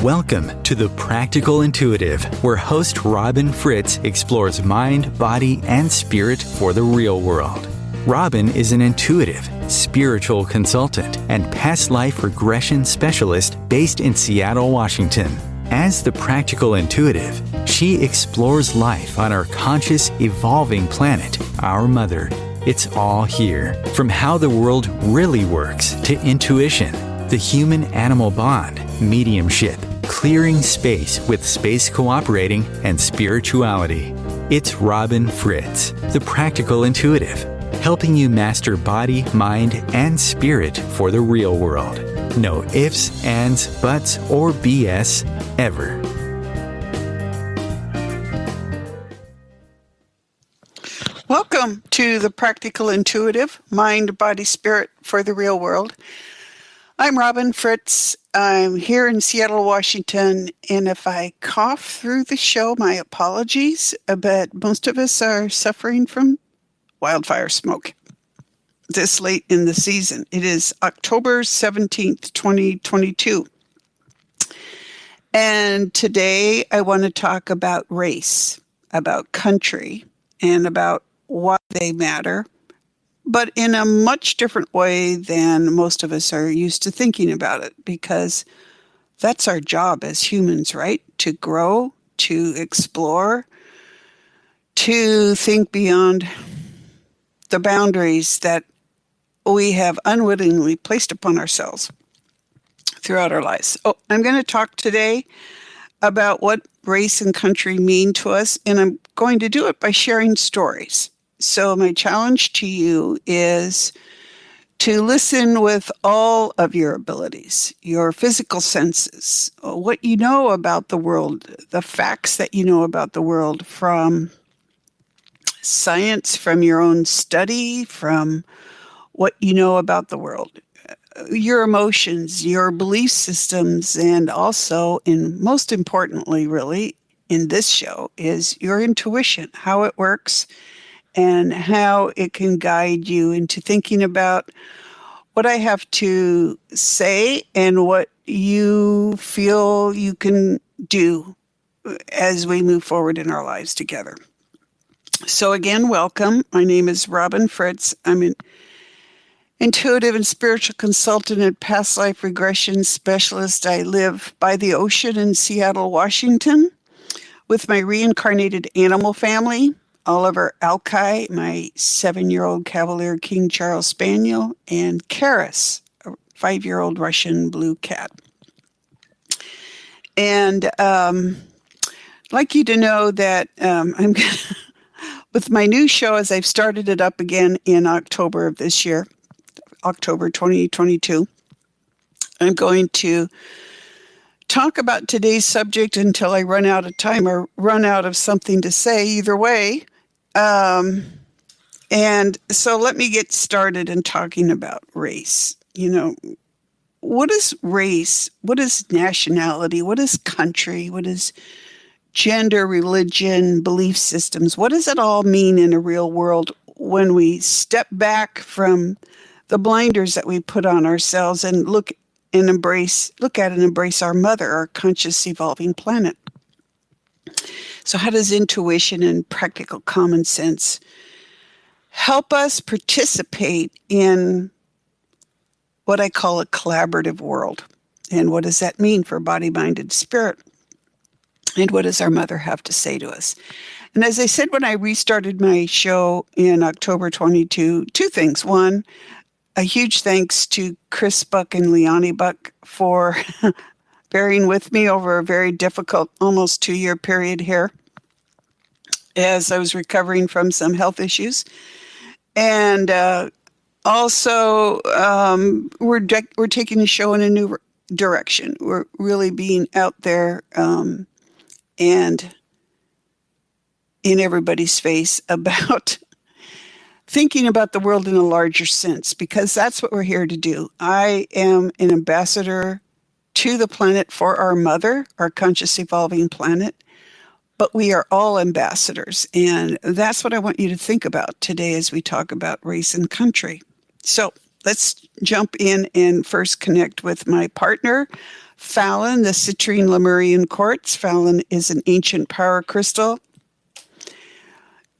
Welcome to The Practical Intuitive, where host Robyn Fritz explores mind, body, and spirit for the real world. Robyn is an intuitive, spiritual consultant and past life regression specialist based in Seattle, Washington. As the Practical Intuitive, she explores life on our conscious, evolving planet, our mother. It's all here, from how the world really works to intuition, the human-animal bond, mediumship, clearing space with space cooperating, and spirituality. It's Robyn Fritz, the Practical Intuitive, helping you master body, mind, and spirit for the real world. No ifs, ands, buts, or BS ever. Welcome to the Practical Intuitive, Mind, Body, Spirit for the Real World. I'm Robyn Fritz. I'm here in Seattle, Washington, and if I cough through the show, my apologies, but most of us are suffering from wildfire smoke this late in the season. It is October 17th, 2022. And today I want to talk about race, about country, and about why they matter, but in a much different way than most of us are used to thinking about it, because that's our job as humans, right? To grow, to explore, to think beyond the boundaries that we have unwittingly placed upon ourselves throughout our lives. I'm going to talk today about what race and country mean to us, and I'm going to do it by sharing stories. So my challenge to you is to listen with all of your abilities, your physical senses, what you know about the world, the facts that you know about the world from science, from your own study, from what you know about the world, your emotions, your belief systems, and also, and most importantly, really, in this show, is your intuition, how it works, and how it can guide you into thinking about what I have to say and what you feel you can do as we move forward in our lives together. So again, welcome. My name is Robyn Fritz. I'm an intuitive and spiritual consultant and past life regression specialist. I live by the ocean in Seattle, Washington, with my reincarnated animal family, Oliver Alki, my 7-year-old Cavalier King Charles Spaniel, and Karis, a 5-year-old Russian blue cat. And I'd like you to know that I'm with my new show, as I've started it up again in October of this year, October 2022, I'm going to talk about today's subject until I run out of time or run out of something to say, either way. And so let me get started in talking about race. You know, what is race? What is nationality? What is country? What is gender, religion, belief systems? What does it all mean in a real world when we step back from the blinders that we put on ourselves and look at and embrace our mother, our conscious evolving planet? So how does intuition and practical common sense help us participate in what I call a collaborative world? And what does that mean for body, mind, and spirit? And what does our mother have to say to us? And as I said when I restarted my show in October 22, two things. One, a huge thanks to Chris Buck and Leonie Buck for bearing with me over a very difficult, almost 2-year period here as I was recovering from some health issues. And also, we're taking the show in a new direction. We're really being out there and in everybody's face about thinking about the world in a larger sense, because that's what we're here to do. I am an ambassador to the planet for our mother, our conscious evolving planet, but we are all ambassadors. And that's what I want you to think about today as we talk about race and country. So let's jump in and first connect with my partner, Fallon, the citrine Lemurian quartz. Fallon is an ancient power crystal.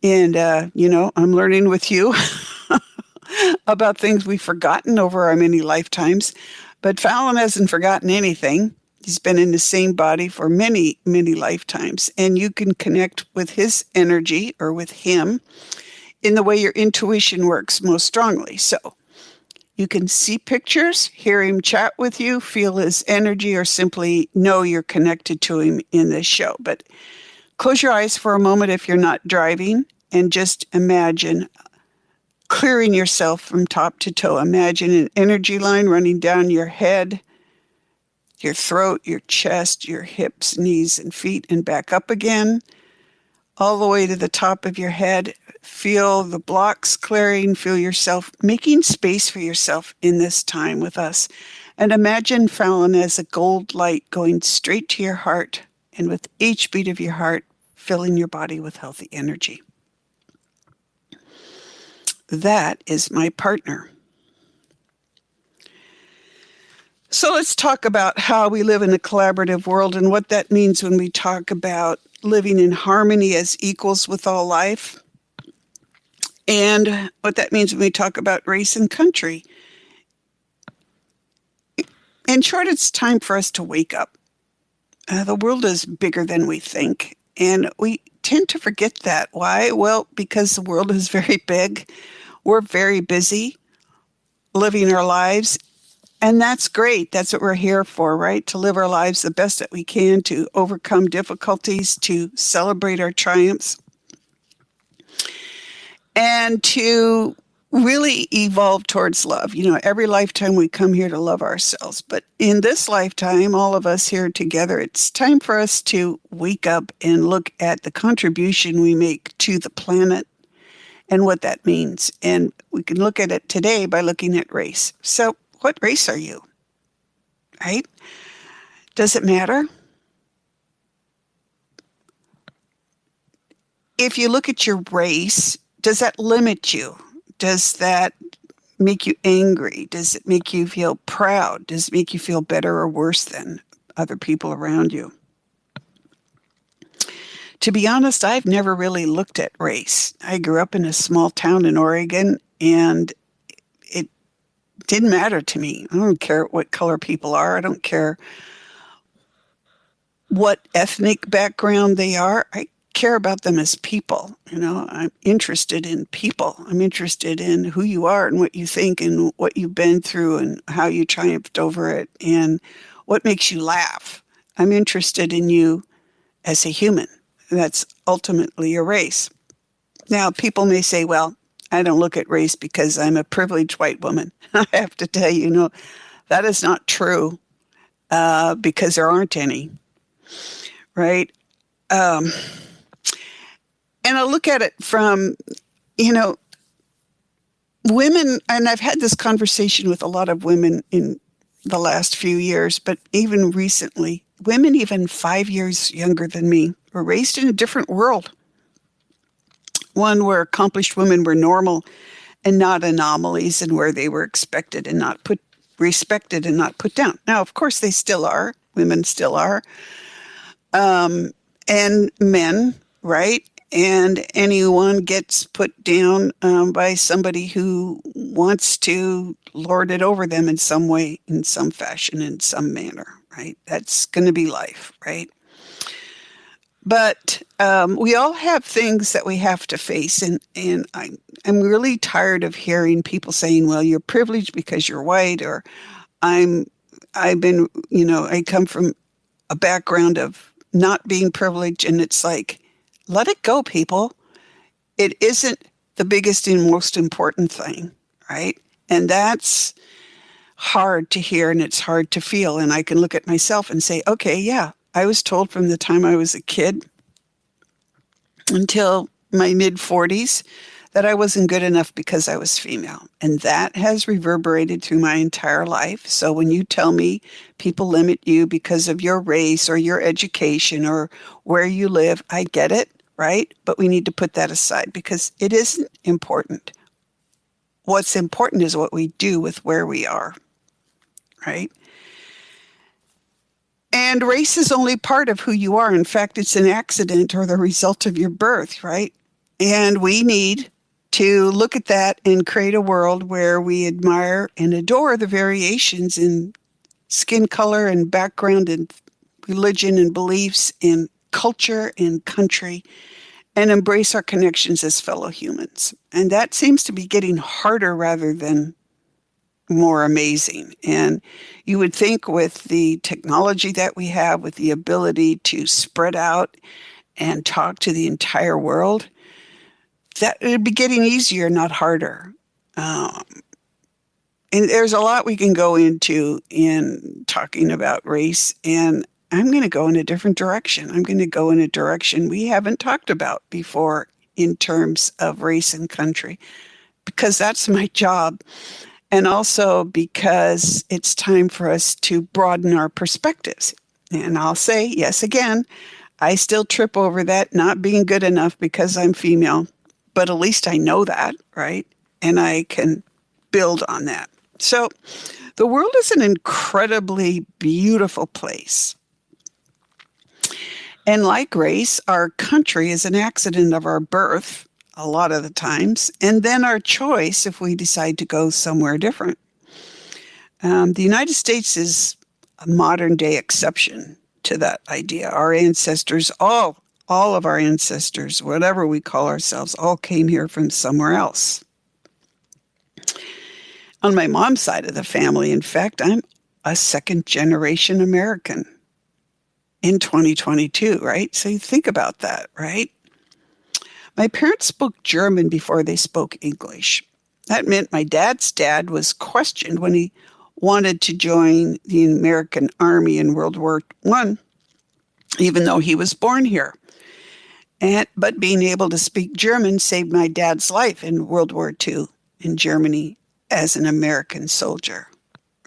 And, I'm learning with you about things we've forgotten over our many lifetimes. But Fallon hasn't forgotten anything. He's been in the same body for many, many lifetimes. And you can connect with his energy or with him in the way your intuition works most strongly. So you can see pictures, hear him chat with you, feel his energy, or simply know you're connected to him in this show. But close your eyes for a moment if you're not driving and just imagine clearing yourself from top to toe. Imagine an energy line running down your head, your throat, your chest, your hips, knees, and feet, and back up again, all the way to the top of your head. Feel the blocks clearing, feel yourself making space for yourself in this time with us. And imagine Fallon as a gold light going straight to your heart, and with each beat of your heart, filling your body with healthy energy. That is my partner. So let's talk about how we live in a collaborative world and what that means when we talk about living in harmony as equals with all life, and what that means when we talk about race and country. In short, it's time for us to wake up. The world is bigger than we think, and we tend to forget that. Why? Well, because the world is very big. We're very busy living our lives. And that's great. That's what we're here for, right? To live our lives the best that we can, to overcome difficulties, to celebrate our triumphs, and to really evolve towards love. Every lifetime we come here to love ourselves. But in this lifetime, all of us here together, it's time for us to wake up and look at the contribution we make to the planet and what that means. And we can look at it today by looking at race. So, what race are you? Right? Does it matter? If you look at your race, does that limit you? Does that make you angry? Does it make you feel proud? Does it make you feel better or worse than other people around you? To be honest, I've never really looked at race. I grew up in a small town in Oregon, and it didn't matter to me. I don't care what color people are. I don't care what ethnic background they are. I care about them as people. I'm interested in people. I'm interested in who you are and what you think and what you've been through and how you triumphed over it and what makes you laugh. I'm interested in you as a human. That's ultimately a race. Now, people may say, well, I don't look at race because I'm a privileged white woman. I have to tell you, that is not true because there aren't any, right? And I look at it from, women, and I've had this conversation with a lot of women in the last few years, but even recently, women even 5 years younger than me were raised in a different world. One where accomplished women were normal and not anomalies, and where they were respected and not put down. Now, of course, they still are. Women still are. And men, right? And anyone gets put down by somebody who wants to lord it over them in some way, in some fashion, in some manner, right? That's going to be life, right? But we all have things that we have to face, and I'm really tired of hearing people saying, "Well, you're privileged because you're white," or I come from a background of not being privileged, and it's like, let it go, people. It isn't the biggest and most important thing, right? And that's hard to hear, and it's hard to feel. And I can look at myself and say, okay, yeah, I was told from the time I was a kid until my mid-40s that I wasn't good enough because I was female. And that has reverberated through my entire life. So when you tell me people limit you because of your race or your education or where you live, I get it, right? But we need to put that aside because it isn't important. What's important is what we do with where we are, right? And race is only part of who you are. In fact, it's an accident or the result of your birth, right? And we need to look at that and create a world where we admire and adore the variations in skin color and background and religion and beliefs and culture and country, and embrace our connections as fellow humans. And that seems to be getting harder rather than more amazing. And you would think with the technology that we have, with the ability to spread out and talk to the entire world, that it would be getting easier, not harder. And there's a lot we can go into in talking about race, and I'm going to go in a different direction. I'm going to go in a direction we haven't talked about before in terms of race and country, because that's my job. And also because it's time for us to broaden our perspectives. And I'll say, yes, again, I still trip over that not being good enough because I'm female, but at least I know that, right? And I can build on that. So the world is an incredibly beautiful place. And like race, our country is an accident of our birth a lot of the times, and then our choice if we decide to go somewhere different. The United States is a modern day exception to that idea. Our ancestors, all of our ancestors, whatever we call ourselves, all came here from somewhere else. On my mom's side of the family, in fact, I'm a second-generation American in 2022, right? So you think about that, right? My parents spoke German before they spoke English. That meant my dad's dad was questioned when he wanted to join the American Army in World War I, even though he was born here. But being able to speak German saved my dad's life in World War II in Germany as an American soldier,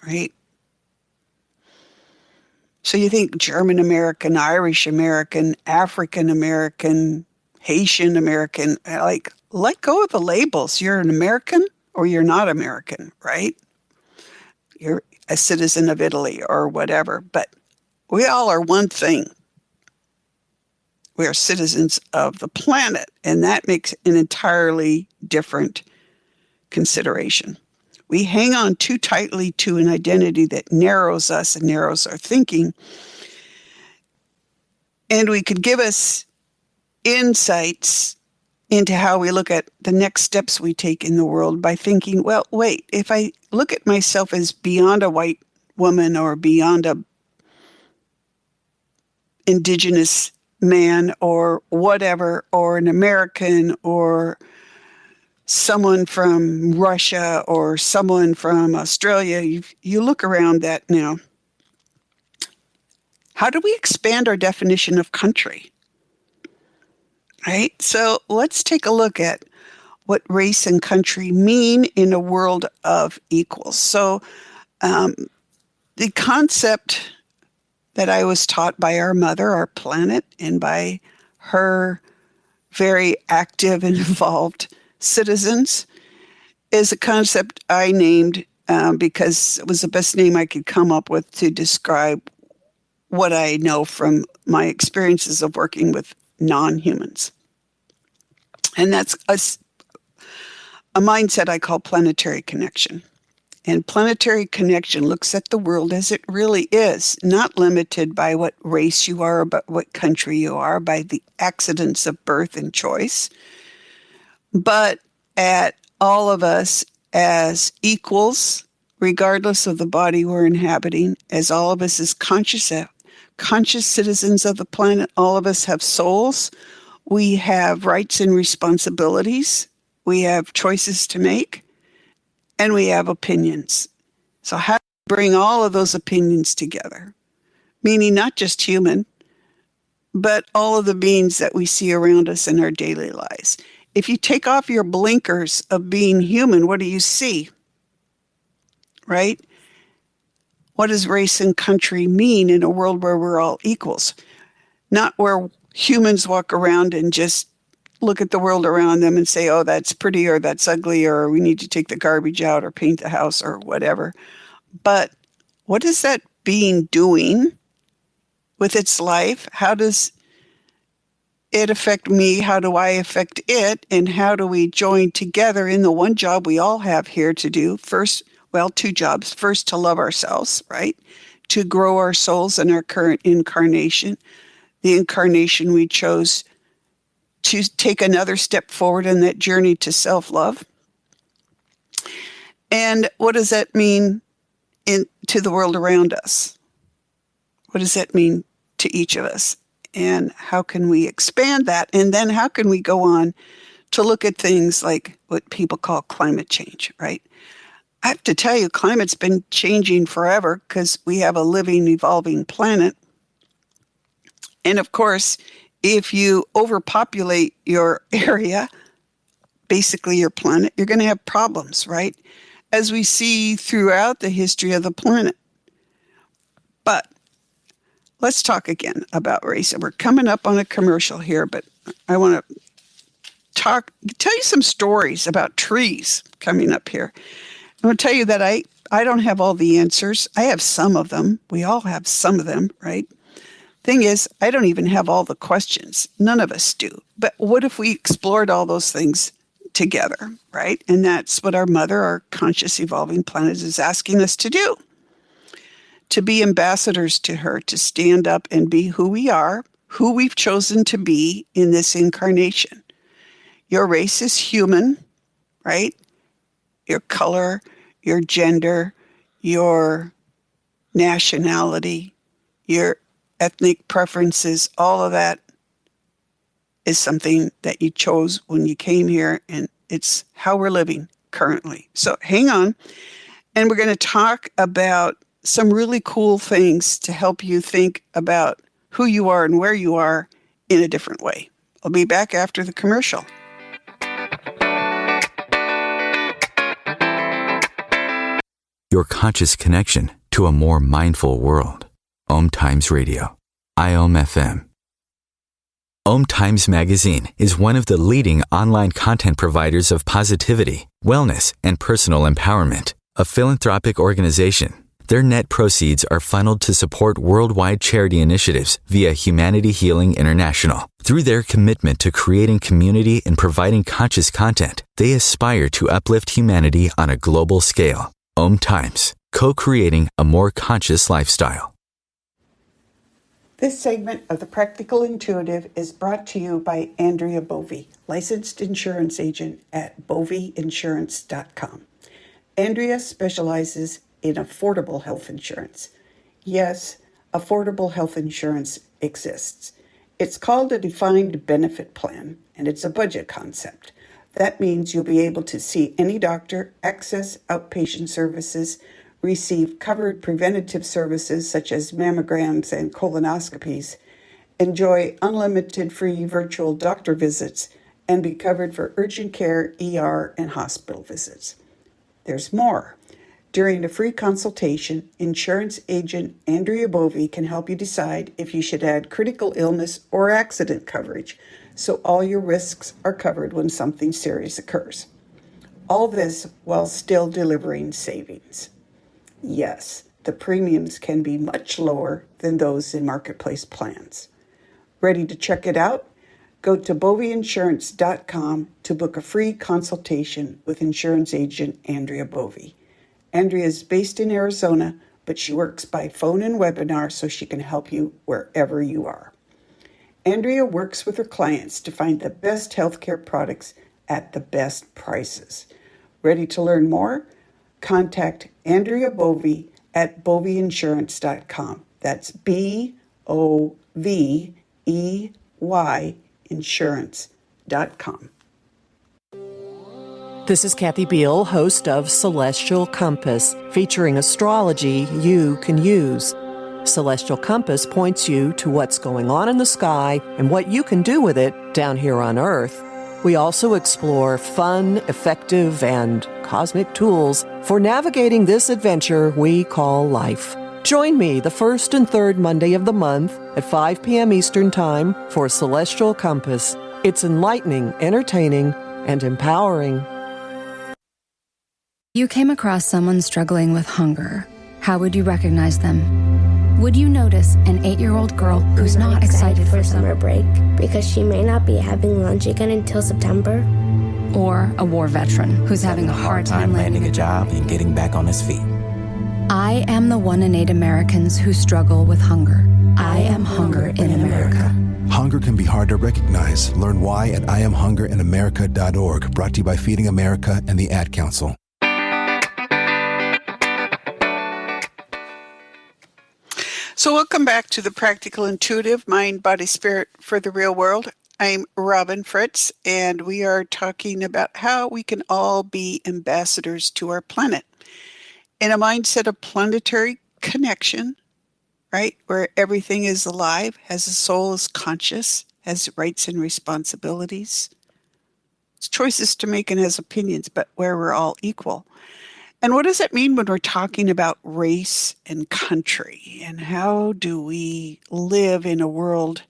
right? So you think German American, Irish American, African American, Haitian American, like, let go of the labels. You're an American or you're not American, right? You're a citizen of Italy or whatever, but we all are one thing. We are citizens of the planet, and that makes an entirely different consideration. We hang on too tightly to an identity that narrows us and narrows our thinking, and we could give us insights into how we look at the next steps we take in the world by thinking, well, wait, if I look at myself as beyond a white woman or beyond a indigenous man or whatever, or an American or someone from Russia or someone from Australia, you look around that now. How do we expand our definition of country? Right? So let's take a look at what race and country mean in a world of equals. So the concept that I was taught by our mother, our planet, and by her very active and involved citizens is a concept I named because it was the best name I could come up with to describe what I know from my experiences of working with non-humans. And that's a mindset I call planetary connection. And planetary connection looks at the world as it really is, not limited by what race you are, but what country you are, by the accidents of birth and choice, but at all of us as equals, regardless of the body we're inhabiting, as all of us as conscious citizens of the planet. All of us have souls. We have rights and responsibilities. We have choices to make. And we have opinions. So how do we bring all of those opinions together? Meaning not just human, but all of the beings that we see around us in our daily lives. If you take off your blinkers of being human, what do you see? Right? What does race and country mean in a world where we're all equals? Not where humans walk around and just look at the world around them and say, oh, that's pretty or that's ugly or we need to take the garbage out or paint the house or whatever. But what is that being doing with its life? How does it affect me? How do I affect it? And how do we join together in the one job we all have here to do? First, well, two jobs. First, to love ourselves, right? To grow our souls in our current incarnation, the incarnation we chose to take another step forward in that journey to self-love. And what does that mean to the world around us? What does that mean to each of us? And how can we expand that? And then how can we go on to look at things like what people call climate change, right? I have to tell you, climate's been changing forever because we have a living, evolving planet. And of course, if you overpopulate your area, basically your planet, you're going to have problems, right? As we see throughout the history of the planet. But let's talk again about race. And we're coming up on a commercial here, but I want to tell you some stories about trees coming up here. I'm going to tell you that I don't have all the answers. I have some of them. We all have some of them, right? Thing is, I don't even have all the questions. None of us do. But what if we explored all those things together, right? And that's what our mother, our conscious evolving planet, is asking us to do. To be ambassadors to her, to stand up and be who we are, who we've chosen to be in this incarnation. Your race is human, right? Your color, your gender, your nationality, your ethnic preferences, all of that is something that you chose when you came here, and it's how we're living currently. So hang on, and we're going to talk about some really cool things to help you think about who you are and where you are in a different way. I'll be back after the commercial. Your conscious connection to a more mindful world. OMTimes Radio, IOM FM. OMTimes Magazine is one of the leading online content providers of positivity, wellness, and personal empowerment. A philanthropic organization, their net proceeds are funneled to support worldwide charity initiatives via Humanity Healing International. Through their commitment to creating community and providing conscious content, they aspire to uplift humanity on a global scale. OMTimes, co-creating a more conscious lifestyle. This segment of The Practical Intuitive is brought to you by Andrea Bovey, licensed insurance agent at boveyinsurance.com. Andrea specializes in affordable health insurance. Yes, affordable health insurance exists. It's called a defined benefit plan, and it's a budget concept. That means you'll be able to see any doctor, access outpatient services, receive covered preventative services such as mammograms and colonoscopies, enjoy unlimited free virtual doctor visits, and be covered for urgent care, ER, and hospital visits. There's more. During a free consultation, insurance agent Andrea Bovey can help you decide if you should add critical illness or accident coverage, so all your risks are covered when something serious occurs. All this while still delivering savings. Yes, the premiums can be much lower than those in marketplace plans. Ready to check it out? Go to boveyinsurance.com to book a free consultation with insurance agent Andrea Bovey. Andrea is based in Arizona, but she works by phone and webinar so she can help you wherever you are. Andrea works with her clients to find the best healthcare products at the best prices. Ready to learn more? Contact Andrea Bovey at boveyinsurance.com. That's BOVEY insurance.com. This is Kathy Beal, host of Celestial Compass, featuring astrology you can use. Celestial Compass points you to what's going on in the sky and what you can do with it down here on Earth. We also explore fun, effective, and cosmic tools for navigating this adventure we call life. Join me the first and third Monday of the month at 5 p.m. Eastern Time for Celestial Compass. It's enlightening, entertaining, and empowering. You came across someone struggling with hunger. How would you recognize them? Would you notice an 8-year-old girl who's not excited for summer break because she may not be having lunch again until September? Or a war veteran who's having a hard time landing a job and getting back on his feet? I am the 1 in 8 Americans who struggle with hunger. I am hunger in America. Hunger can be hard to recognize. Learn why at IamHungerInAmerica.org. Brought to you by Feeding America and the Ad Council. So welcome back to the Practical Intuitive Mind, Body, Spirit for the Real World. I'm Robyn Fritz, and we are talking about how we can all be ambassadors to our planet in a mindset of planetary connection, right? Where everything is alive, has a soul, is conscious, has rights and responsibilities. It's choices to make and has opinions, but where we're all equal. And what does that mean when we're talking about race and country? And how do we live in a world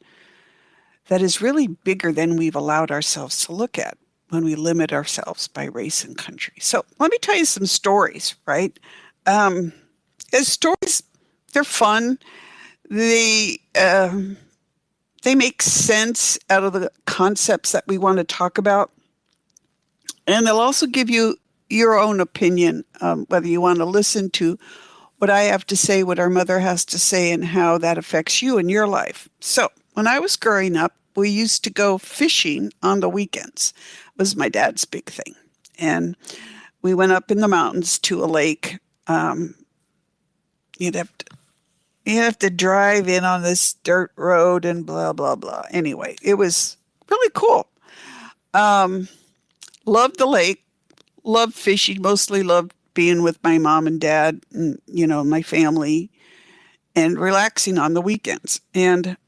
that is really bigger than we've allowed ourselves to look at when we limit ourselves by race and country? So let me tell you some stories, right? Stories, they're fun. They make sense out of the concepts that we want to talk about. And they'll also give you your own opinion, whether you want to listen to what I have to say, what our mother has to say, and how that affects you in your life. So when I was growing up, we used to go fishing on the weekends. It was my dad's big thing. And we went up in the mountains to a lake. You'd have to drive in on this dirt road and blah, blah, blah. Anyway, it was really cool. Loved the lake. Loved fishing, mostly loved being with my mom and dad and, my family and relaxing on the weekends. And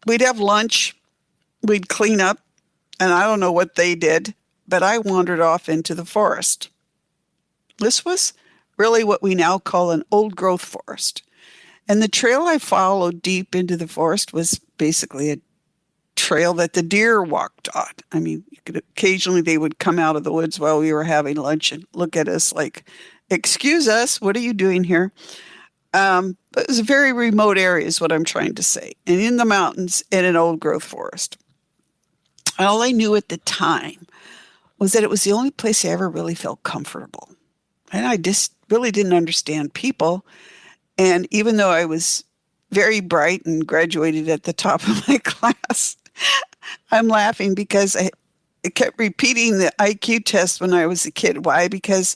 we'd have lunch, we'd clean up, and I don't know what they did, but I wandered off into the forest. This was really what we now call an old growth forest. And the trail I followed deep into the forest was basically a trail that the deer walked on. I mean, occasionally they would come out of the woods while we were having lunch and look at us like, excuse us, what are you doing here? But it was a very remote area is what I'm trying to say. And in the mountains in an old growth forest. All I knew at the time was that it was the only place I ever really felt comfortable. And I just really didn't understand people. And even though I was very bright and graduated at the top of my class, I'm laughing because I kept repeating the IQ test when I was a kid. Why? Because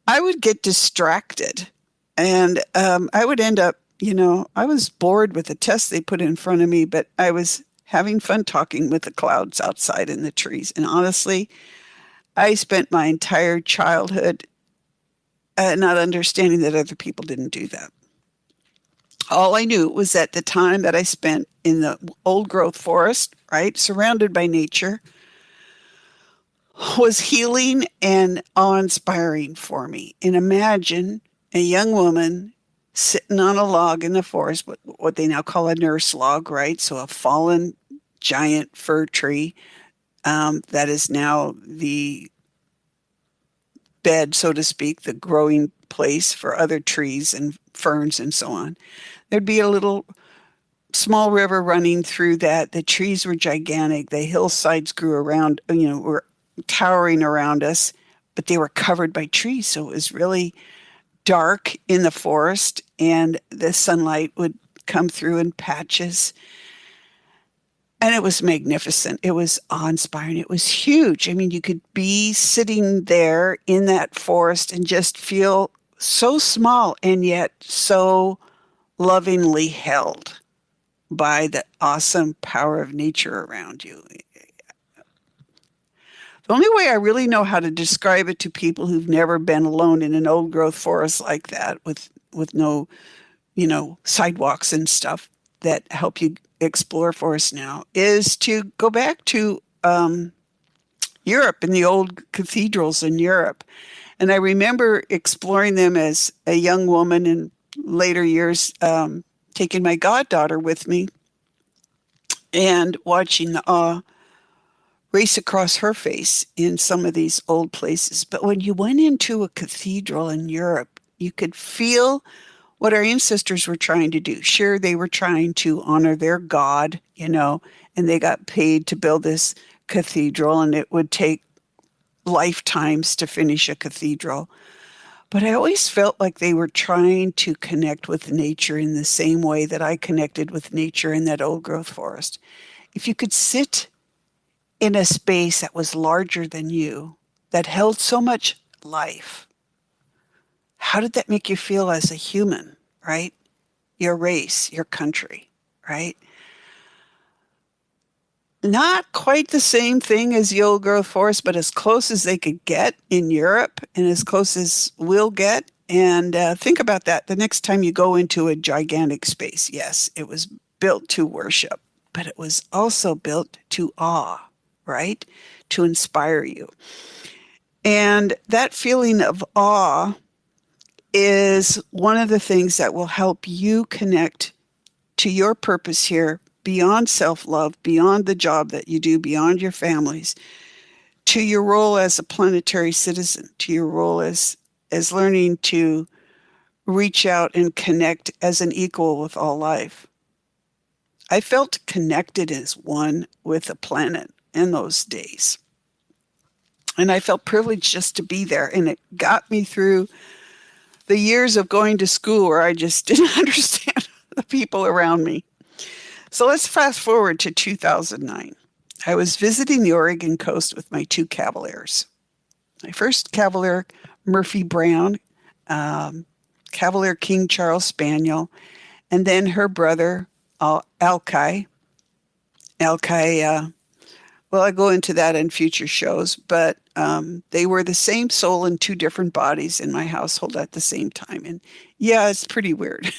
I would get distracted and I would end up, I was bored with the test they put in front of me, but I was having fun talking with the clouds outside in the trees. And honestly, I spent my entire childhood not understanding that other people didn't do that. All I knew was that the time that I spent in the old growth forest, right, surrounded by nature, was healing and awe-inspiring for me. And imagine a young woman sitting on a log in the forest, what they now call a nurse log, right? So a fallen giant fir tree that is now the bed, so to speak, the growing place for other trees and ferns and so on. There'd be a little small river running through that. The trees were gigantic. The hillsides grew around, were towering around us, but they were covered by trees. So it was really dark in the forest and the sunlight would come through in patches. And it was magnificent. It was awe-inspiring. It was huge. I mean, you could be sitting there in that forest and just feel so small and yet so lovingly held by the awesome power of nature around you. The only way I really know how to describe it to people who've never been alone in an old growth forest like that with no, sidewalks and stuff that help you explore for us now is to go back to Europe and the old cathedrals in Europe. And I remember exploring them as a young woman in later years, taking my goddaughter with me and watching the awe race across her face in some of these old places. But when you went into a cathedral in Europe, you could feel what our ancestors were trying to do. Sure, they were trying to honor their God, and they got paid to build this cathedral, and it would take lifetimes to finish a cathedral. But I always felt like they were trying to connect with nature in the same way that I connected with nature in that old growth forest. If you could sit in a space that was larger than you, that held so much life, how did that make you feel as a human, right? Your race, your country, right? Not quite the same thing as the old growth forest, but as close as they could get in Europe and as close as we'll get. And think about that the next time you go into a gigantic space. Yes, it was built to worship, but it was also built to awe, right? To inspire you. And that feeling of awe is one of the things that will help you connect to your purpose here beyond self-love, beyond the job that you do, beyond your families, to your role as a planetary citizen, to your role as learning to reach out and connect as an equal with all life. I felt connected as one with the planet in those days. And I felt privileged just to be there. And it got me through the years of going to school where I just didn't understand the people around me. So let's fast forward to 2009. I was visiting the Oregon coast with my two cavaliers. My first cavalier, Murphy Brown, Cavalier King Charles Spaniel, and then her brother, Alki. Alki, well, I go into that in future shows, but they were the same soul in two different bodies in my household at the same time. And yeah, it's pretty weird.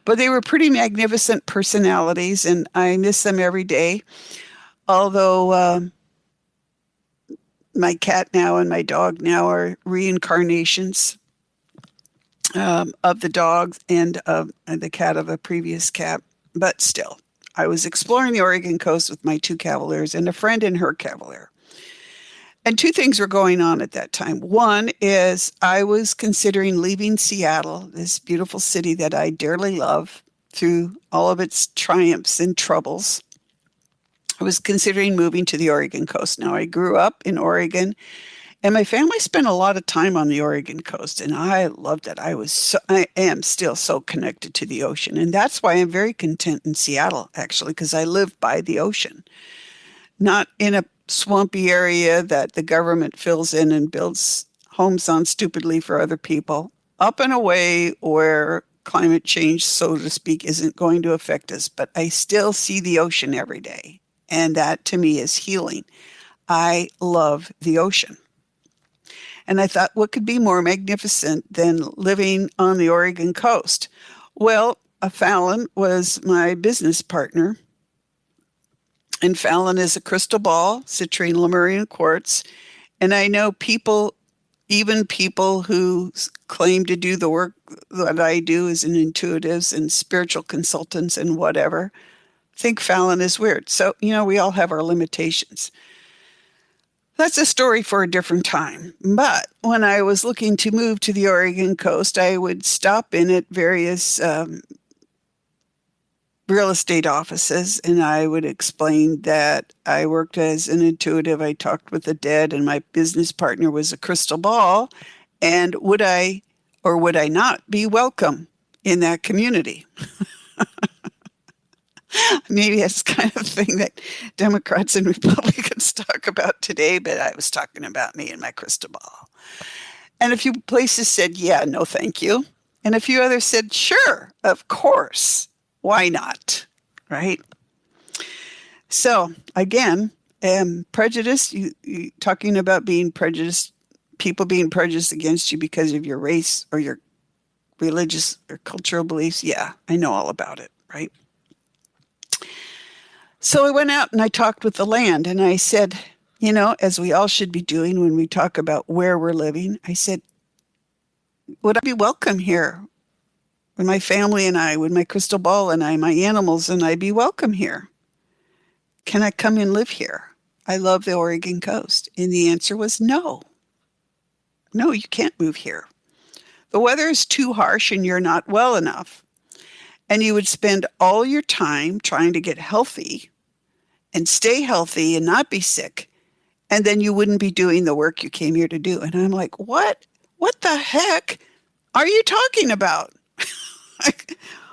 But they were pretty magnificent personalities, and I miss them every day. Although my cat now and my dog now are reincarnations of the dog and of the cat of a previous cat. But still, I was exploring the Oregon coast with my two cavaliers and a friend and her cavalier. And two things were going on at that time. One is I was considering leaving Seattle, this beautiful city that I dearly love through all of its triumphs and troubles. I was considering moving to the Oregon coast. Now, I grew up in Oregon, and my family spent a lot of time on the Oregon coast, and I loved it. I am still so connected to the ocean, and that's why I'm very content in Seattle, actually, because I live by the ocean, not in a swampy area that the government fills in and builds homes on stupidly for other people, up and away where climate change, so to speak, isn't going to affect us. But I still see the ocean every day, and that to me is healing. I love the ocean. And I thought, what could be more magnificent than living on the Oregon coast? Well, Fallon was my business partner. And Fallon is a crystal ball, citrine, Lemurian quartz. And I know people, even people who claim to do the work that I do as an intuitives and spiritual consultants and whatever, think Fallon is weird. So, we all have our limitations. That's a story for a different time. But when I was looking to move to the Oregon coast, I would stop in at various real estate offices, and I would explain that I worked as an intuitive. I talked with the dead, and my business partner was a crystal ball. And would I or would I not be welcome in that community? Maybe that's the kind of thing that Democrats and Republicans talk about today, but I was talking about me and my crystal ball. And a few places said, yeah, no, thank you. And a few others said, sure, of course. Why not? Right? So again, prejudice, you talking about being prejudiced, people being prejudiced against you because of your race or your religious or cultural beliefs. Yeah, I know all about it, right? So I went out and I talked with the land, and I said, as we all should be doing when we talk about where we're living, I said, would I be welcome here? Would my family and I, would my crystal ball and I, my animals and I be welcome here? Can I come and live here? I love the Oregon coast. And the answer was no. No, you can't move here. the weather is too harsh and you're not well enough, and you would spend all your time trying to get healthy and stay healthy and not be sick, and then you wouldn't be doing the work you came here to do. And I'm like, what? What the heck are you talking about?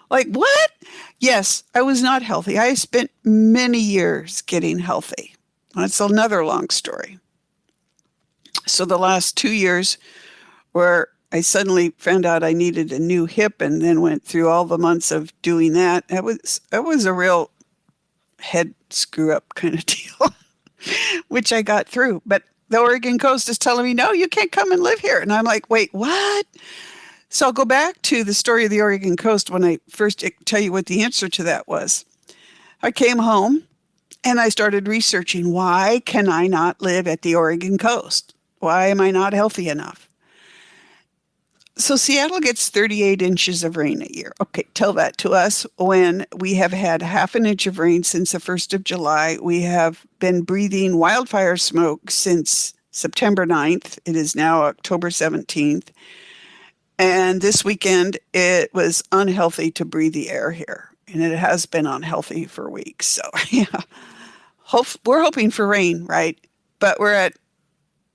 like what? Yes, I was not healthy. I spent many years getting healthy. That's another long story. So the last 2 years where I suddenly found out I needed a new hip and then went through all the months of doing that, it was a real head screw up kind of deal, which I got through. But the Oregon coast is telling me, no, you can't come and live here. And I'm like, wait, what? So I'll go back to the story of the Oregon coast when I first tell you what the answer to that was. I came home and I started researching, why can I not live at the Oregon coast? Why am I not healthy enough? So Seattle gets 38 inches of rain a year. Okay, tell that to us when we have had half an inch of rain since the 1st of July. We have been breathing wildfire smoke since September 9th. It is now October 17th. And this weekend, it was unhealthy to breathe the air here. And it has been unhealthy for weeks. So, yeah, we're hoping for rain, right? But we're at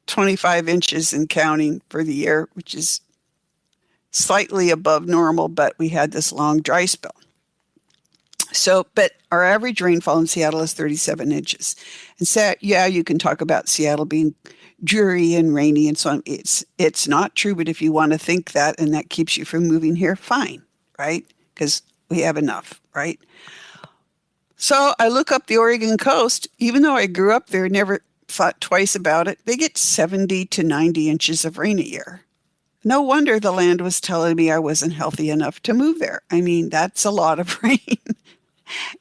25 inches and counting for the year, which is slightly above normal, but we had this long dry spell. So, but our average rainfall in Seattle is 37 inches. And so, yeah, you can talk about Seattle being dreary and rainy and so on. It's not true, but if you want to think that and that keeps you from moving here, fine, right? Because we have enough, right? So I look up the Oregon coast. Even though I grew up there, never thought twice about it, they get 70 to 90 inches of rain a year. No wonder the land was telling me I wasn't healthy enough to move there. I mean, that's a lot of rain.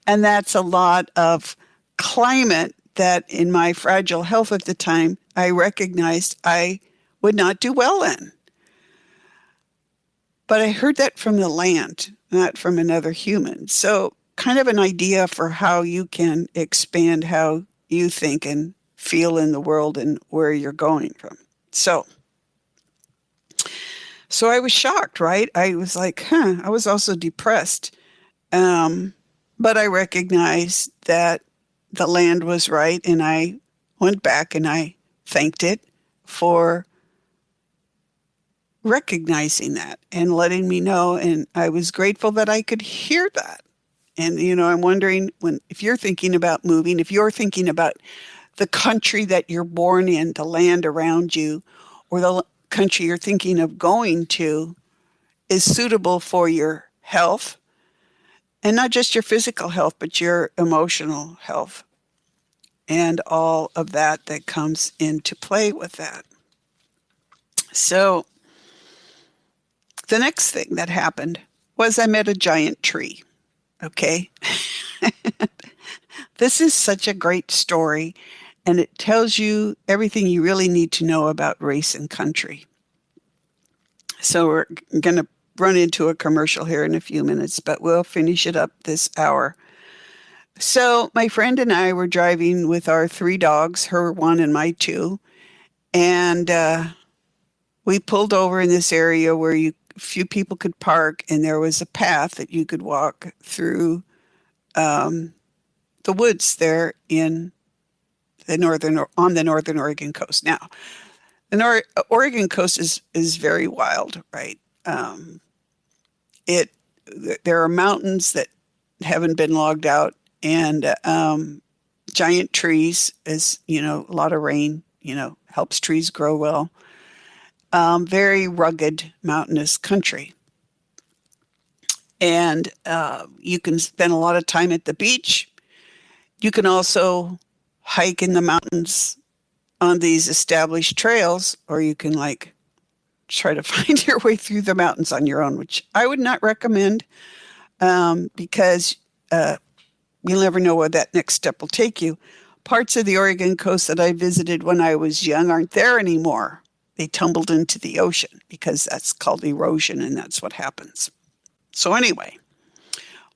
And that's a lot of climate that in my fragile health at the time, I recognized I would not do well in. But I heard that from the land, not from another human. So kind of an idea for how you can expand how you think and feel in the world and where you're going from. So I was shocked, right? I was like, I was also depressed. But I recognized that the land was right, and I went back and I thanked it for recognizing that and letting me know. And I was grateful that I could hear that. And, I'm wondering if you're thinking about moving, if you're thinking about the country that you're born in, the land around you, or the country you're thinking of going to is suitable for your health, and not just your physical health, but your emotional health and all of that comes into play with that. So the next thing that happened was I met a giant tree. Okay. This is such a great story, and it tells you everything you really need to know about race and country. So we're going to run into a commercial here in a few minutes, but we'll finish it up this hour. So my friend and I were driving with our 3 dogs, her 1 and my 2, and we pulled over in this area where few people could park, and there was a path that you could walk through the woods there on the northern Oregon coast. Now, the Oregon coast is very wild, right? There are mountains that haven't been logged out, and giant trees, as a lot of rain, helps trees grow well. Very rugged, mountainous country. And you can spend a lot of time at the beach. You can also hike in the mountains on these established trails, or you can try to find your way through the mountains on your own, which I would not recommend because you'll never know where that next step will take you. Parts of the Oregon coast that I visited when I was young aren't there anymore. They tumbled into the ocean because that's called erosion, and that's what happens. So anyway,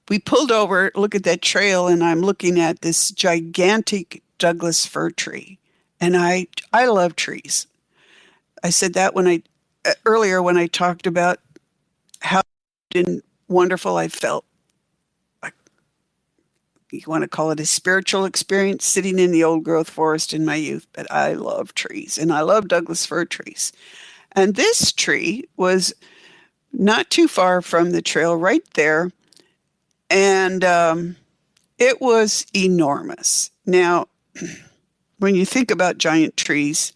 we pulled over, look at that trail, and I'm looking at this gigantic Douglas fir tree. And I love trees. I said that when I earlier when I talked about how wonderful I felt. Like, you want to call it a spiritual experience, sitting in the old growth forest in my youth. But I love trees, and I love Douglas fir trees. And this tree was not too far from the trail, right there. And it was enormous. Now, when you think about giant trees,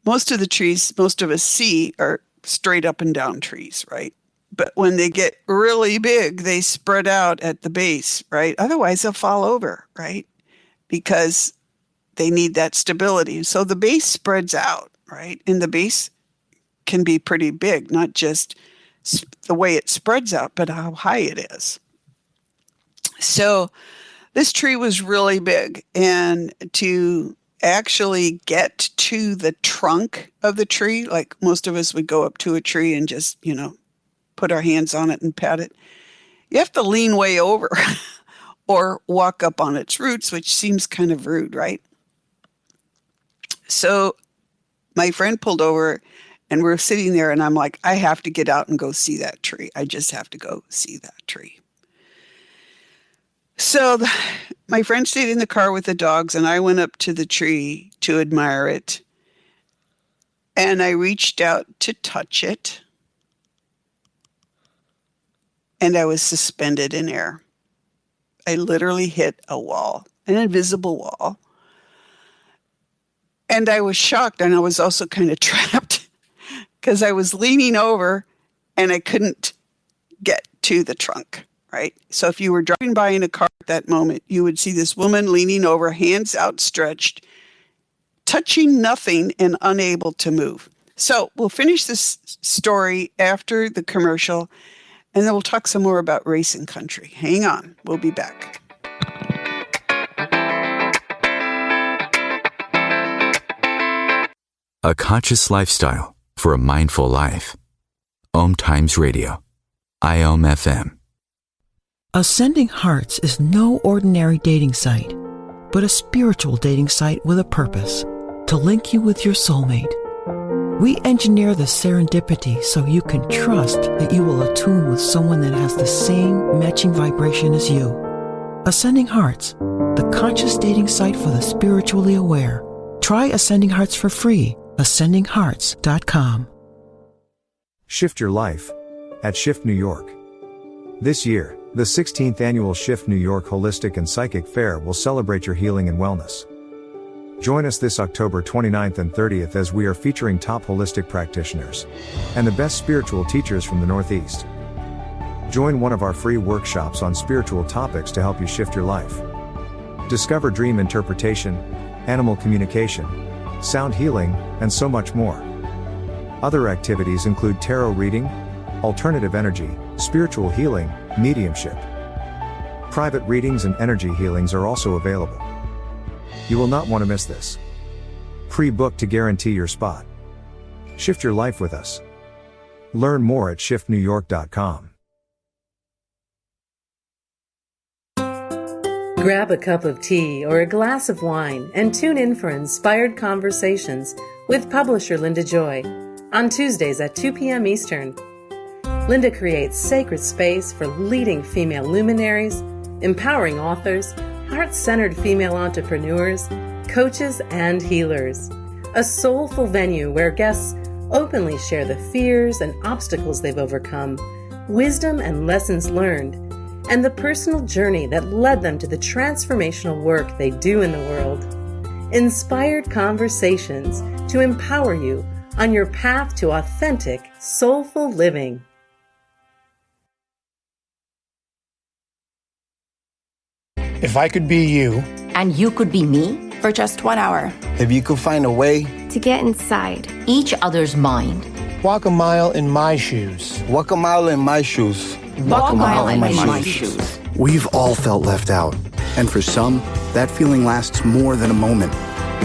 most of the trees most of us see are straight up and down trees, right? But when they get really big, they spread out at the base, right? Otherwise, they'll fall over, right? Because they need that stability. So the base spreads out, right? And the base can be pretty big, not just the way it spreads out, but how high it is. So this tree was really big, and to actually get to the trunk of the tree, like most of us would go up to a tree and just, put our hands on it and pat it, you have to lean way over or walk up on its roots, which seems kind of rude, right? So my friend pulled over, and we're sitting there, and I'm like, I have to get out and go see that tree. I just have to go see that tree. So my friend stayed in the car with the dogs, and I went up to the tree to admire it. And I reached out to touch it. And I was suspended in air. I literally hit a wall, an invisible wall. And I was shocked, and I was also kind of trapped because I was leaning over and I couldn't get to the trunk, right? So if you were driving by in a car at that moment, you would see this woman leaning over, hands outstretched, touching nothing and unable to move. So we'll finish this story after the commercial, and then we'll talk some more about race and country. Hang on. We'll be back. A conscious lifestyle for a mindful life. OMTimes Radio. IOM FM. Ascending Hearts is no ordinary dating site, but a spiritual dating site with a purpose, to link you with your soulmate. We engineer the serendipity so you can trust that you will attune with someone that has the same matching vibration as you. Ascending Hearts, the conscious dating site for the spiritually aware. Try Ascending Hearts for free. AscendingHearts.com. Shift your life at Shift New York. This year, the 16th annual Shift New York Holistic and Psychic Fair will celebrate your healing and wellness. Join us this October 29th and 30th as we are featuring top holistic practitioners and the best spiritual teachers from the Northeast. Join one of our free workshops on spiritual topics to help you shift your life. Discover dream interpretation, animal communication, sound healing, and so much more. Other activities include tarot reading, alternative energy, spiritual healing, mediumship. Private readings and energy healings are also available. You will not want to miss this. Pre-book to guarantee your spot. Shift your life with us. Learn more at shiftnewyork.com. Grab a cup of tea or a glass of wine and tune in for Inspired Conversations with publisher Linda Joy on Tuesdays at 2 p.m. Eastern. Linda creates sacred space for leading female luminaries, empowering authors, heart-centered female entrepreneurs, coaches, and healers. A soulful venue where guests openly share the fears and obstacles they've overcome, wisdom and lessons learned, and the personal journey that led them to the transformational work they do in the world. Inspired Conversations to empower you on your path to authentic, soulful living. If I could be you, and you could be me for just 1 hour. If you could find a way to get inside each other's mind. Walk a mile in my shoes. Walk a mile in my shoes. Walk a mile in my shoes. We've all felt left out. And for some, that feeling lasts more than a moment.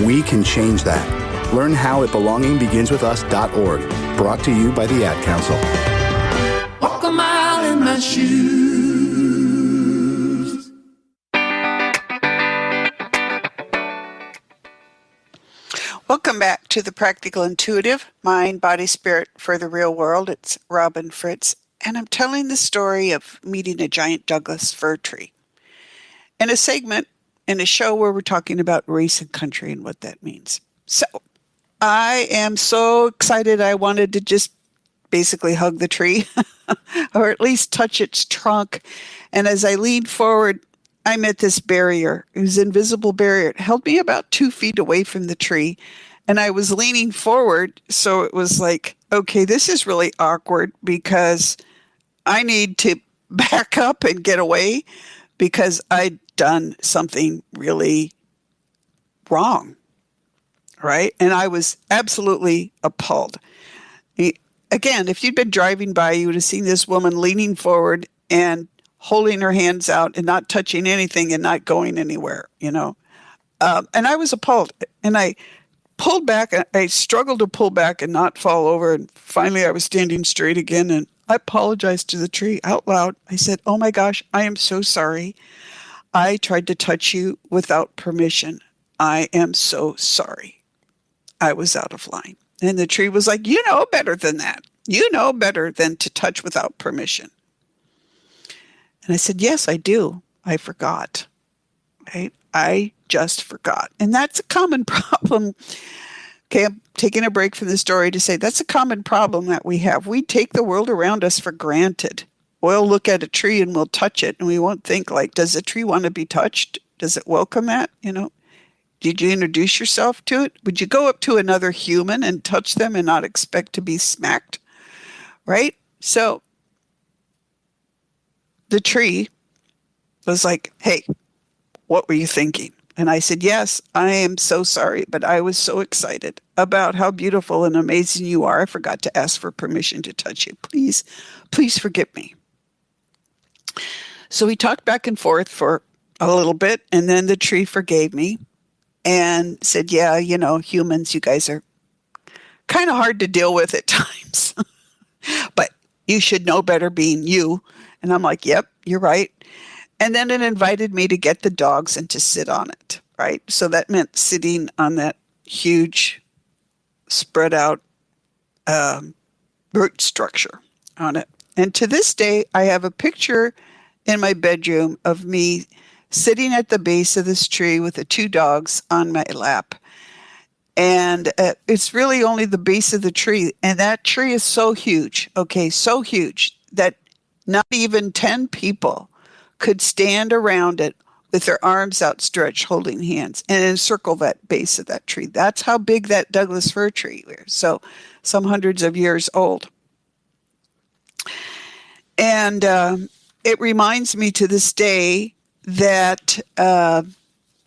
We can change that. Learn how at belongingbeginswithus.org. Brought to you by the Ad Council. Walk a mile in my shoes. Welcome Welcome back to the Practical Intuitive, Mind, Body, Spirit for the Real World. It's Robyn, Fritz, and I'm telling the story of meeting a giant Douglas fir tree. In a segment in a show where we're talking about race and country and what that means. So I am so excited. I wanted to just basically hug the tree or at least touch its trunk. And as I leaned forward, I met this barrier. It was an invisible barrier. It held me about 2 feet away from the tree. And I was leaning forward. So it was like, okay, this is really awkward because I need to back up and get away because I'd done something really wrong. Right? And I was absolutely appalled. Again, if you'd been driving by, you would have seen this woman leaning forward and holding her hands out and not touching anything and not going anywhere, And I was appalled. And I pulled back. I struggled to pull back and not fall over. And finally, I was standing straight again. And I apologized to the tree out loud. I said, "Oh my gosh, I am so sorry. I tried to touch you without permission. I am so sorry. I was out of line." And the tree was like, "You know better than that. You know better than to touch without permission." And I said, "Yes, I do. I forgot." Right? I just forgot. And that's a common problem. Okay, I'm taking a break from the story to say that's a common problem that we have. We take the world around us for granted. We'll look at a tree and we'll touch it and we won't think like, does the tree want to be touched? Does it welcome that? Did you introduce yourself to it? Would you go up to another human and touch them and not expect to be smacked? Right? So the tree was like, "Hey, what were you thinking?" And I said, "Yes, I am so sorry, but I was so excited about how beautiful and amazing you are. I forgot to ask for permission to touch you. Please forgive me." So we talked back and forth for a little bit, and then the tree forgave me and said, "Yeah, humans, you guys are kind of hard to deal with at times, but you should know better being you." And I'm like, "Yep, you're right." And then it invited me to get the dogs and to sit on it, right? So that meant sitting on that huge spread out root structure on it. And to this day, I have a picture in my bedroom of me sitting at the base of this tree with the 2 dogs on my lap. And it's really only the base of the tree. And that tree is so huge, so huge that not even 10 people could stand around it with their arms outstretched, holding hands, and encircle that base of that tree. That's how big that Douglas fir tree is. So some hundreds of years old. And it reminds me to this day that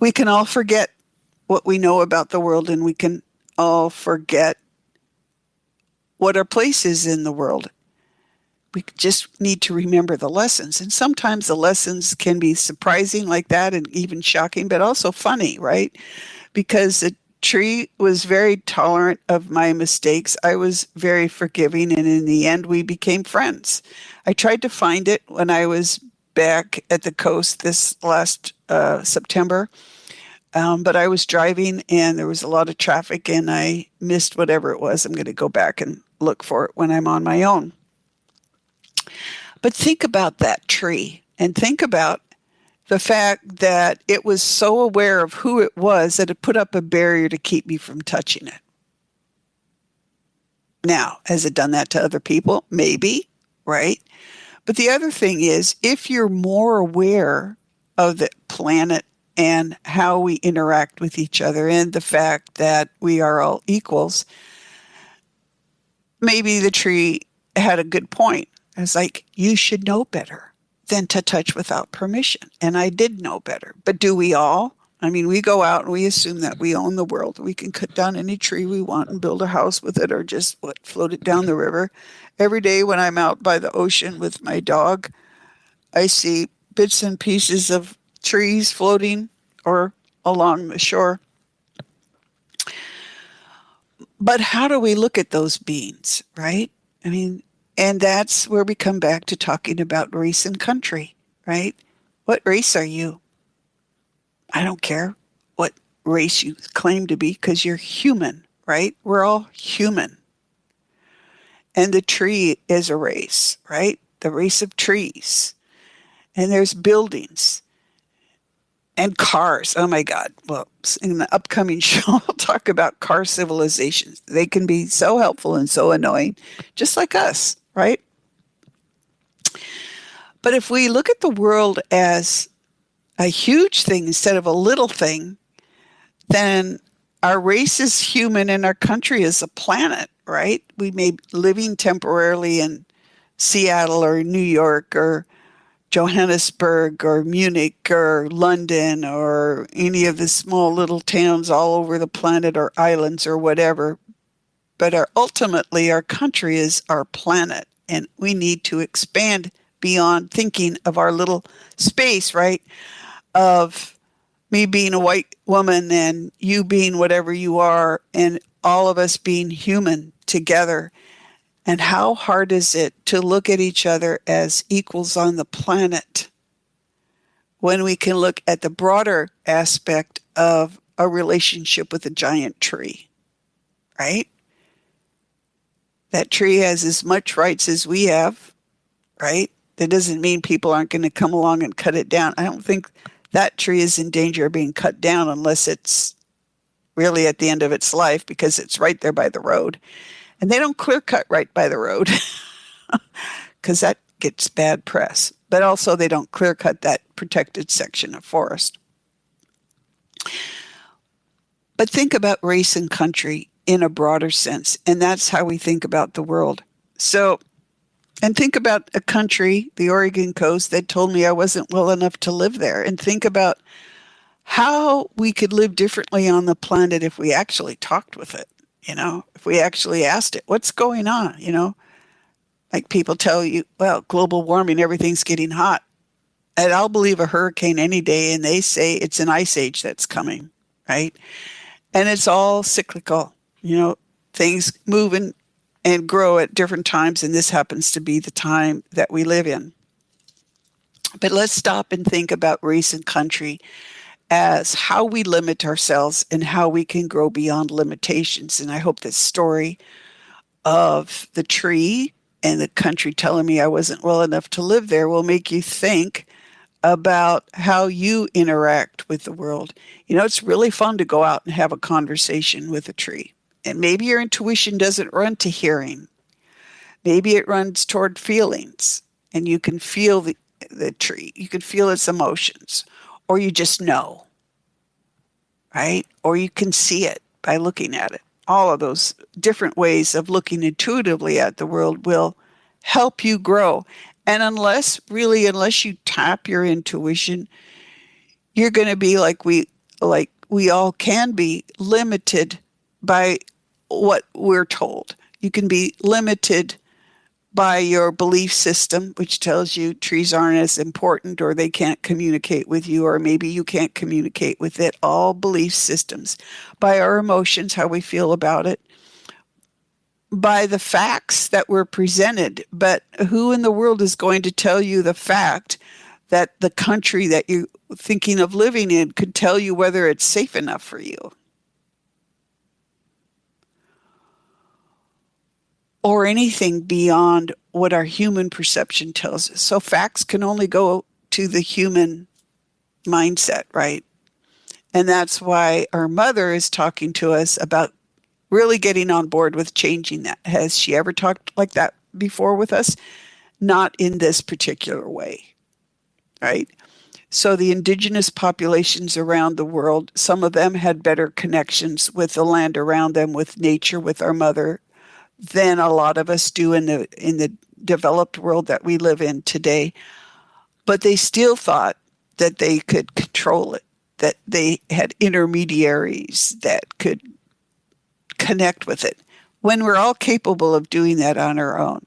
we can all forget what we know about the world, and we can all forget what our place is in the world. We just need to remember the lessons. And sometimes the lessons can be surprising like that and even shocking, but also funny, right? Because the tree was very tolerant of my mistakes. I was very forgiving. And in the end, we became friends. I tried to find it when I was back at the coast this last September. But I was driving and there was a lot of traffic and I missed whatever it was. I'm going to go back and look for it when I'm on my own. But think about that tree and think about the fact that it was so aware of who it was that it put up a barrier to keep me from touching it. Now, has it done that to other people? Maybe, right? But the other thing is, if you're more aware of the planet and how we interact with each other and the fact that we are all equals, maybe the tree had a good point. It's like, you should know better than to touch without permission. And I did know better. But do we all? I mean, we go out and we assume that we own the world. We can cut down any tree we want and build a house with it or just float it down the river. Every day when I'm out by the ocean with my dog, I see bits and pieces of trees floating or along the shore. But how do we look at those beings, right? I mean, and that's where we come back to talking about race and country, right? What race are you? I don't care what race you claim to be because you're human, right? We're all human. And the tree is a race, right? The race of trees. And there's buildings and cars. Oh my God. Well, in the upcoming show, I'll talk about car civilizations. They can be so helpful and so annoying, just like us, right? But if we look at the world as a huge thing instead of a little thing, then our race is human and our country is a planet, right? We may be living temporarily in Seattle or New York or Johannesburg or Munich or London or any of the small little towns all over the planet or islands or whatever. But ultimately, our country is our planet, and we need to expand beyond thinking of our little space, right? Of me being a white woman and you being whatever you are, and all of us being human together. And how hard is it to look at each other as equals on the planet when we can look at the broader aspect of a relationship with a giant tree, right? That tree has as much rights as we have, right? That doesn't mean people aren't going to come along and cut it down. I don't think that tree is in danger of being cut down unless it's really at the end of its life, because it's right there by the road. And they don't clear cut right by the road because that gets bad press. But also they don't clear cut that protected section of forest. But think about race and country in a broader sense. And that's how we think about the world. So, and think about a country, the Oregon coast, that told me I wasn't well enough to live there. And think about how we could live differently on the planet if we actually talked with it. You know, if we actually asked it, what's going on? You know, like people tell you, well, global warming, everything's getting hot. And I'll believe a hurricane any day. And they say it's an ice age that's coming, right? And it's all cyclical. You know, things move and grow at different times. And this happens to be the time that we live in. But let's stop and think about race and country as how we limit ourselves and how we can grow beyond limitations. And I hope this story of the tree and the country telling me I wasn't well enough to live there will make you think about how you interact with the world. You know, it's really fun to go out and have a conversation with a tree. And maybe your intuition doesn't run to hearing. Maybe it runs toward feelings, and you can feel the tree. You can feel its emotions. Or you just know, right? Or you can see it by looking at it. All of those different ways of looking intuitively at the world will help you grow. And unless you tap your intuition, you're going to be like we all can be, limited by what we're told. You can be limited by your belief system, which tells you trees aren't as important, or they can't communicate with you, or maybe you can't communicate with it. All belief systems. By our emotions, how we feel about it. By the facts that were presented. But who in the world is going to tell you the fact that the country that you're thinking of living in could tell you whether it's safe enough for you? Or anything beyond what our human perception tells us. So facts can only go to the human mindset, right? And that's why our mother is talking to us about really getting on board with changing that. Has she ever talked like that before with us? Not in this particular way, right? So the indigenous populations around the world, some of them had better connections with the land around them, with nature, with our mother, than a lot of us do in the developed world that we live in today. But they still thought that they could control it, that they had intermediaries that could connect with it, when we're all capable of doing that on our own.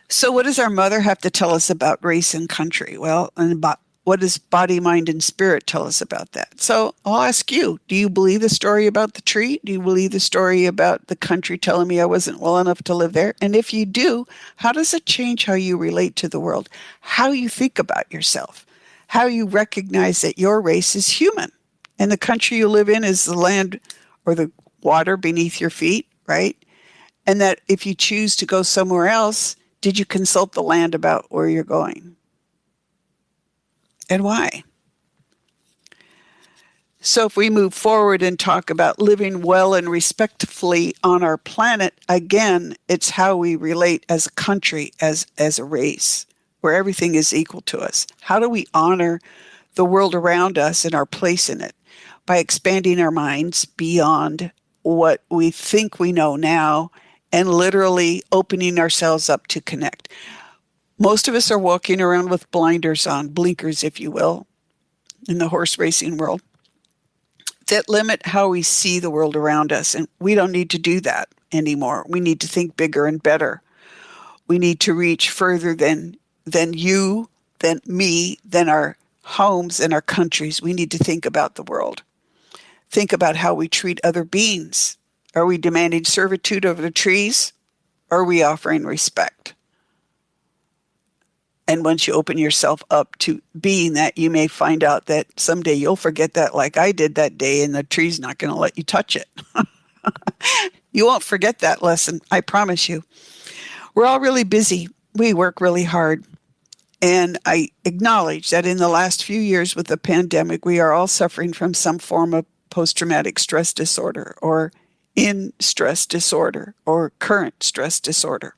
So what does our mother have to tell us about race and country? Well, and about what does body, mind, and spirit tell us about that? So I'll ask you, do you believe the story about the tree? Do you believe the story about the country telling me I wasn't well enough to live there? And if you do, how does it change how you relate to the world? How you think about yourself? How you recognize that your race is human and the country you live in is the land or the water beneath your feet, right? And that if you choose to go somewhere else, did you consult the land about where you're going? And why? So if we move forward and talk about living well and respectfully on our planet, again, it's how we relate as a country, as a race, where everything is equal to us. How do we honor the world around us and our place in it? By expanding our minds beyond what we think we know now and literally opening ourselves up to connect. Most of us are walking around with blinders on, blinkers, if you will, in the horse racing world, that limit how we see the world around us. And we don't need to do that anymore. We need to think bigger and better. We need to reach further than you, than me, than our homes and our countries. We need to think about the world. Think about how we treat other beings. Are we demanding servitude over the trees? Or are we offering respect? And once you open yourself up to being that, you may find out that someday you'll forget that like I did that day, and the tree's not going to let you touch it. You won't forget that lesson, I promise you. We're all really busy. We work really hard. And I acknowledge that in the last few years with the pandemic, we are all suffering from some form of post-traumatic stress disorder or in stress disorder or current stress disorder.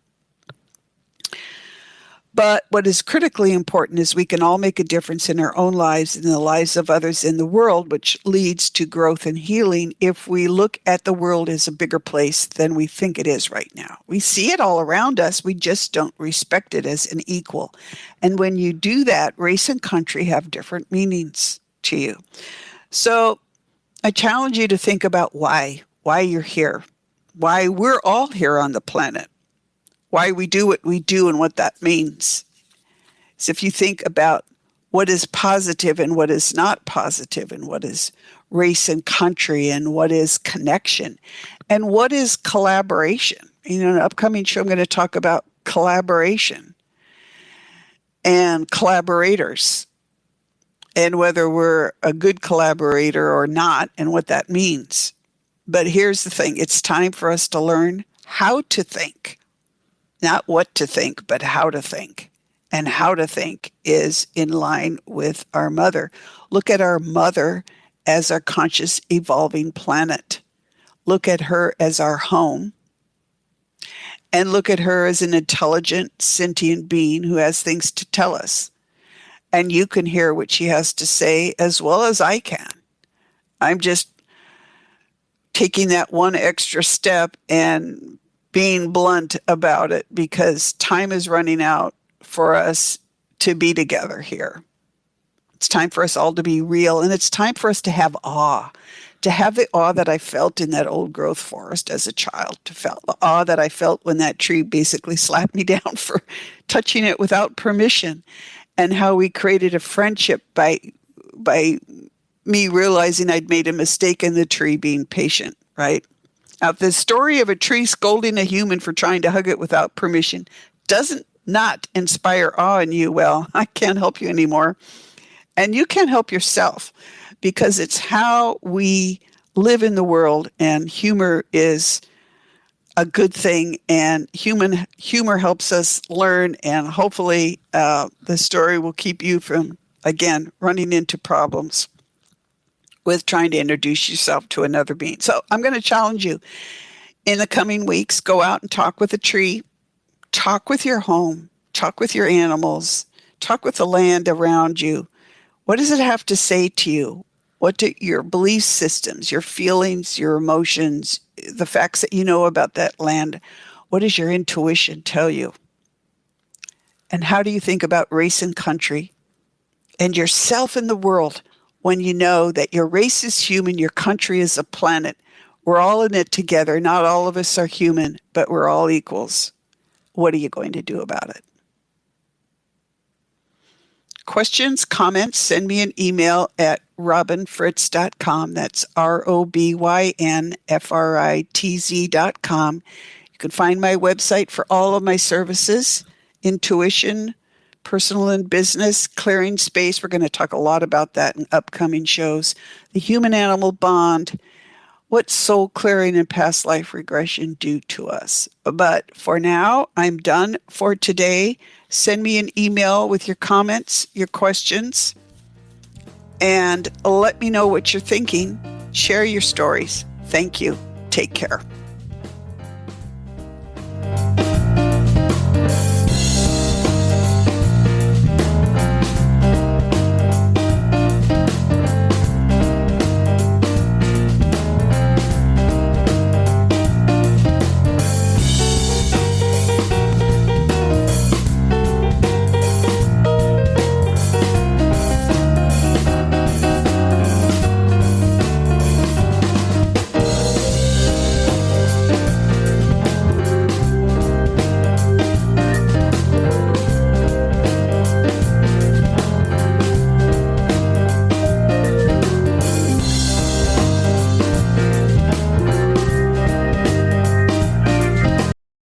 But what is critically important is we can all make a difference in our own lives and in the lives of others in the world, which leads to growth and healing if we look at the world as a bigger place than we think it is right now. We see it all around us. We just don't respect it as an equal. And when you do that, race and country have different meanings to you. So I challenge you to think about why you're here, why we're all here on the planet, why we do what we do and what that means. So if you think about what is positive and what is not positive, and what is race and country, and what is connection, and what is collaboration. In an upcoming show, I'm going to talk about collaboration and collaborators, and whether we're a good collaborator or not, and what that means. But here's the thing. It's time for us to learn how to think. Not what to think, but how to think. And how to think is in line with our mother. Look at our mother as our conscious, evolving planet. Look at her as our home. And look at her as an intelligent, sentient being who has things to tell us. And you can hear what she has to say as well as I can. I'm just taking that one extra step and being blunt about it because time is running out for us to be together here. It's time for us all to be real, and it's time for us to have awe, to have the awe that I felt in that old growth forest as a child, to feel the awe that I felt when that tree basically slapped me down for touching it without permission, and how we created a friendship by me realizing I'd made a mistake and the tree being patient, right? Now, the story of a tree scolding a human for trying to hug it without permission doesn't not inspire awe in you. Well, I can't help you anymore. And you can't help yourself because it's how we live in the world, and humor is a good thing, and humor helps us learn, and hopefully the story will keep you from, again, running into problems with trying to introduce yourself to another being. So I'm going to challenge you in the coming weeks, go out and talk with a tree, talk with your home, talk with your animals, talk with the land around you. What does it have to say to you? What do your belief systems, your feelings, your emotions, the facts that you know about that land, what does your intuition tell you? And how do you think about race and country and yourself in the world when you know that your race is human, your country is a planet? We're all in it together. Not all of us are human, but we're all equals. What are you going to do about it? Questions, comments, send me an email at robynfritz.com. That's ROBYNFRITZ.com. You can find my website for all of my services, intuition, personal and business, clearing space. We're going to talk a lot about that in upcoming shows. The human-animal bond. what soul clearing and past life regression do to us. But for now, I'm done for today. Send me an email with your comments, your questions, and let me know what you're thinking. Share your stories. Thank you. Take care.